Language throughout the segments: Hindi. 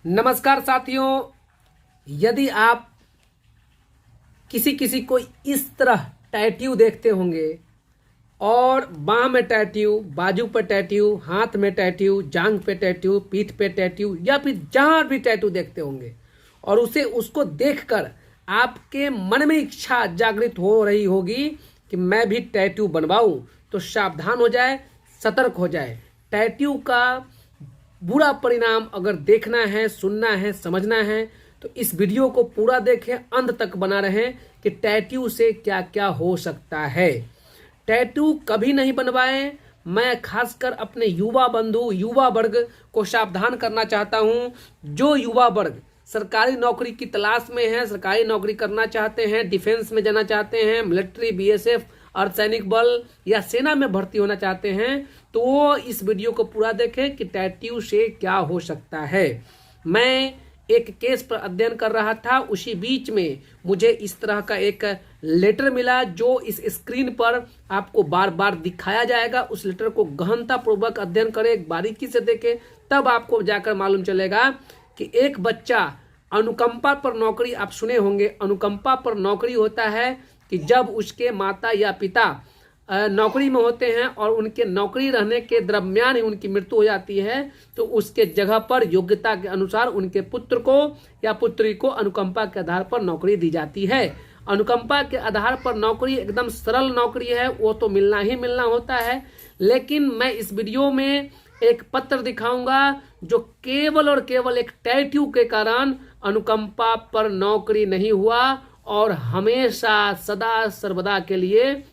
नमस्कार साथियों, यदि आप किसी को इस तरह टैटू देखते होंगे और बाह में टैटू, बाजू पर टैटू, हाथ में टैटू, जांघ पे टैटू, पीठ पे टैटू या फिर जहां भी टैटू देखते होंगे और उसको देखकर आपके मन में इच्छा जागृत हो रही होगी कि मैं भी टैटू बनवाऊं, तो सावधान हो जाए, सतर्क हो जाए। टैटू का बुरा परिणाम अगर देखना है, सुनना है, समझना है तो इस वीडियो को पूरा देखें, अंत तक बना रहें कि टैटू से क्या क्या हो सकता है। टैटू कभी नहीं बनवाएं। मैं खासकर अपने युवा बंधु, युवा वर्ग को सावधान करना चाहता हूं। जो युवा वर्ग सरकारी नौकरी की तलाश में है, सरकारी नौकरी करना चाहते हैं, डिफेंस में जाना चाहते हैं, मिलिट्री, बीएसएफ, अर्धसैनिक बल या सेना में भर्ती होना चाहते हैं, तो वो इस वीडियो को पूरा देखें कि टैटू से क्या हो सकता है। मैं एक केस पर अध्ययन कर रहा था, उसी बीच में मुझे इस तरह का एक लेटर मिला जो इस स्क्रीन पर आपको बार बार दिखाया जाएगा। उस लेटर को गहनता पूर्वक अध्ययन करें, बारीकी से देखें, तब आपको जाकर मालूम चलेगा कि एक बच्चा अनुकंपा पर नौकरी, आप सुने होंगे, अनुकंपा पर नौकरी होता है कि जब उसके माता या पिता नौकरी में होते हैं और उनके नौकरी रहने के दरमियान ही उनकी मृत्यु हो जाती है, तो उसके जगह पर योग्यता के अनुसार उनके पुत्र को या पुत्री को अनुकंपा के आधार पर नौकरी दी जाती है। अनुकंपा के आधार पर नौकरी एकदम सरल नौकरी है, वो तो मिलना ही मिलना होता है। लेकिन मैं इस वीडियो में एक पत्र दिखाऊंगा जो केवल और केवल एक टैटू के कारण अनुकंपा पर नौकरी नहीं हुआ और हमेशा सदा सर्वदा के लिए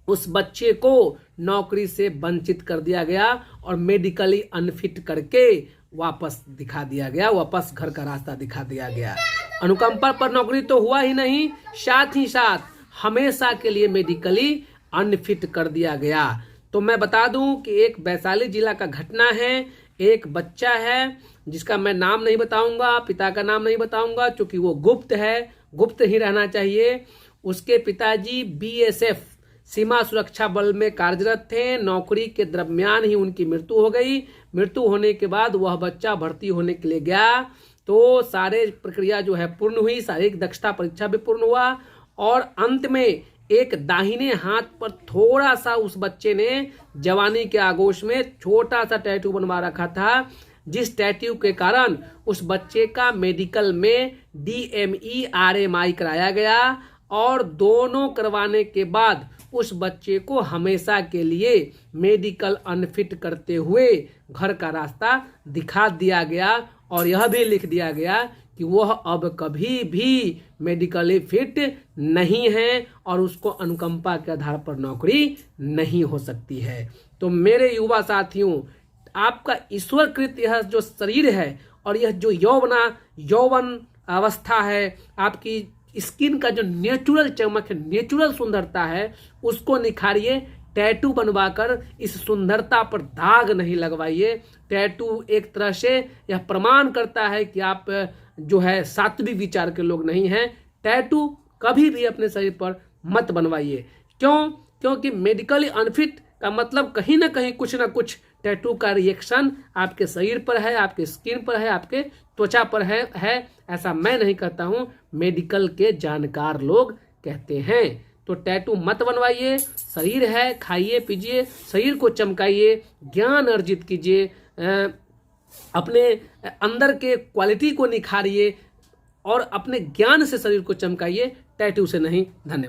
उस बच्चे को नौकरी से वंचित कर दिया गया और मेडिकली अनफिट करके वापस दिखा दिया गया, वापस घर का रास्ता दिखा दिया गया। अनुकंपा पर नौकरी तो हुआ ही नहीं, साथ ही साथ हमेशा के लिए मेडिकली अनफिट कर दिया गया। तो मैं बता दूं कि एक वैशाली जिला का घटना है। एक बच्चा है जिसका मैं नाम नहीं बताऊंगा, पिता का नाम नहीं बताऊंगा क्योंकि वो गुप्त है, गुप्त ही रहना चाहिए। उसके पिताजी बीएसएफ सीमा सुरक्षा बल में कार्यरत थे। नौकरी के दरमियान ही उनकी मृत्यु हो गई। मृत्यु होने के बाद वह बच्चा भर्ती होने के लिए गया तो सारे प्रक्रिया जो है पूर्ण हुई, शारीरिक दक्षता परीक्षा भी पूर्ण हुआ और अंत में एक दाहिने हाथ पर थोड़ा सा उस बच्चे ने जवानी के आगोश में छोटा सा टैटू बनवा रखा था, जिस टैटू के कारण उस बच्चे का मेडिकल में DME RMI कराया गया और दोनों करवाने के बाद उस बच्चे को हमेशा के लिए मेडिकल अनफिट करते हुए घर का रास्ता दिखा दिया गया और यह भी लिख दिया गया कि वह अब कभी भी मेडिकली फिट नहीं है और उसको अनुकंपा के आधार पर नौकरी नहीं हो सकती है। तो मेरे युवा साथियों, आपका ईश्वरकृत यह जो शरीर है और यह जो यौवन अवस्था है, आपकी स्किन का जो नेचुरल चमक है, नेचुरल सुंदरता है, उसको निखारिए। टैटू बनवाकर इस सुंदरता पर दाग नहीं लगवाइए। टैटू एक तरह से यह प्रमाण करता है कि आप जो है सात्विक विचार के लोग नहीं हैं। टैटू कभी भी अपने शरीर पर मत बनवाइए। क्यों? क्योंकि मेडिकली अनफिट का मतलब कहीं ना कहीं कुछ ना कुछ टैटू का रिएक्शन आपके शरीर पर है, आपके स्किन पर है, आपके त्वचा पर है। ऐसा मैं नहीं कहता हूं, मेडिकल के जानकार लोग कहते हैं। तो टैटू मत बनवाइए। शरीर है, खाइए पीजिए, शरीर को चमकाइए, ज्ञान अर्जित कीजिए, अपने अंदर के क्वालिटी को निखारिए और अपने ज्ञान से शरीर को चमकाइए, टैटू से नहीं। धन्यवाद।